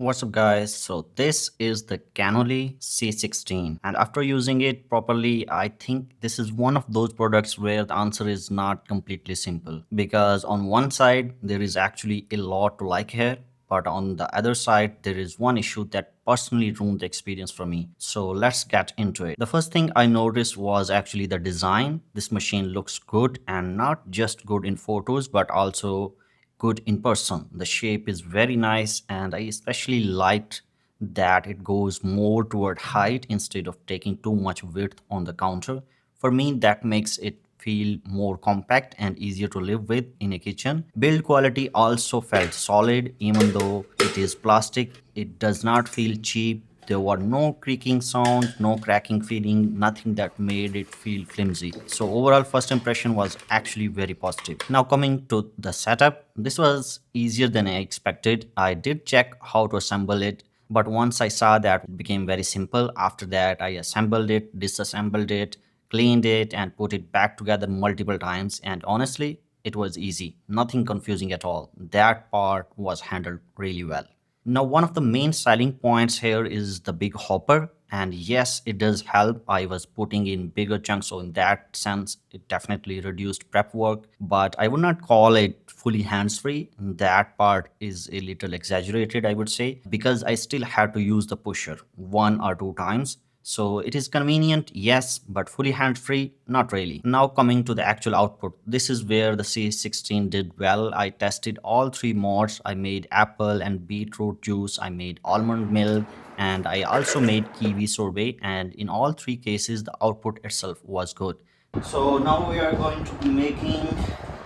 What's up guys? So this is the Canoly C16 and after using it properly, I think this is one of those products where the answer is not completely simple because on one side there is actually a lot to like here, but on the other side there is one issue that personally ruined the experience for me. So let's get into it. The first thing I noticed was actually the design. This machine looks good, and not just good in photos but also good in person. The shape is very nice, and I especially liked that it goes more toward height instead of taking too much width on the counter. For me, that makes it feel more compact and easier to live with in a kitchen. Build quality also felt solid, even though it is plastic. It does not feel cheap. There were no creaking sound, no cracking feeling, nothing that made it feel flimsy. So overall first impression was actually very positive. Now coming to the setup, this was easier than I expected. I did check how to assemble it, but once I saw that it became very simple. After that I assembled it, disassembled it, cleaned it and put it back together multiple times, and honestly it was easy, nothing confusing at all. That part was handled really well. Now, one of the main selling points here is the big hopper. And yes, it does help. I was putting in bigger chunks, so in that sense, it definitely reduced prep work. But I would not call it fully hands-free. That part is a little exaggerated, I would say, because I still had to use the pusher 1 or 2 times. So it is convenient, yes, but fully hands-free, not really. Now coming to the actual output, this is where the C16 did well. I tested all three mods. I made apple and beetroot juice, I made almond milk, and I also made kiwi sorbet. And in all three cases, the output itself was good. So now we are going to be making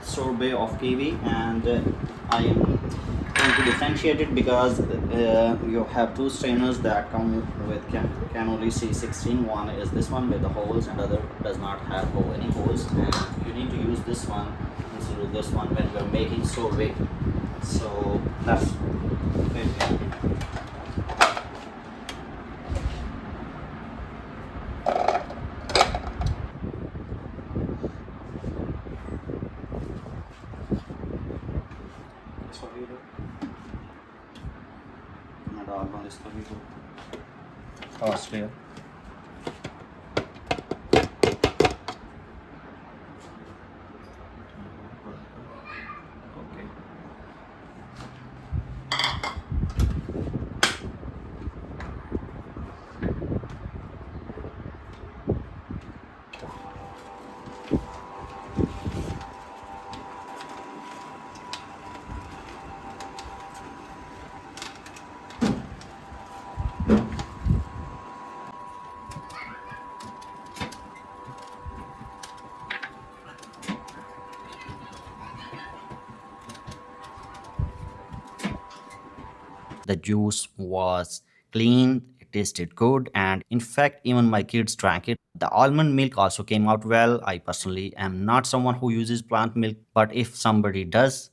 sorbet of kiwi, and I am going to differentiate it because you have two strainers that come with Canoly C16. One is this one with the holes, and other does not have any holes. And you need to use this one instead of this one when you are making sorbet. So that's it. That's what you do. My dog on this one. Austria. Okay. The juice was clean, it tasted good, and in fact, even my kids drank it. The almond milk also came out well. I personally am not someone who uses plant milk, but if somebody does,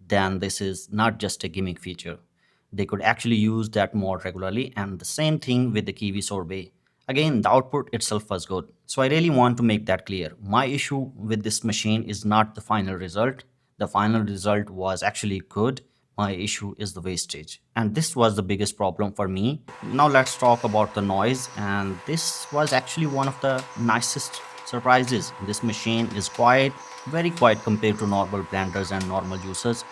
then this is not just a gimmick feature. They could actually use that more regularly, and the same thing with the kiwi sorbet. Again, the output itself was good. So I really want to make that clear. My issue with this machine is not the final result. The final result was actually good. My issue is the wastage. And this was the biggest problem for me. Now let's talk about the noise. And this was actually one of the nicest surprises. This machine is quiet, very quiet compared to normal blenders and normal juicers.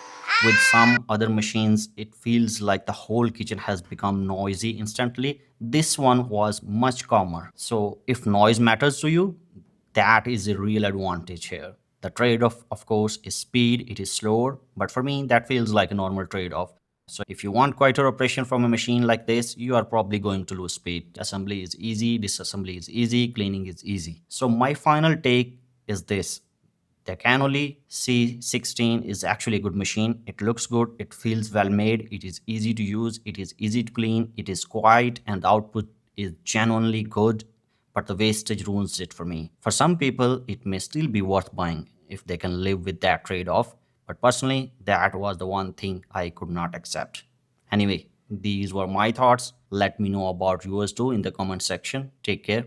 With some other machines, it feels like the whole kitchen has become noisy instantly. This one was much calmer. So if noise matters to you, that is a real advantage here. The trade-off, of course, is speed. It is slower, but for me, that feels like a normal trade-off. So if you want quieter operation from a machine like this, you are probably going to lose speed. Assembly is easy, disassembly is easy, cleaning is easy. So my final take is this. The Canoly C16 is actually a good machine. It looks good, it feels well made, it is easy to use, it is easy to clean, it is quiet, and the output is genuinely good, but the wastage ruins it for me. For some people, it may still be worth buying if they can live with that trade-off, but personally, that was the one thing I could not accept. Anyway, these were my thoughts. Let me know about yours too in the comment section. Take care.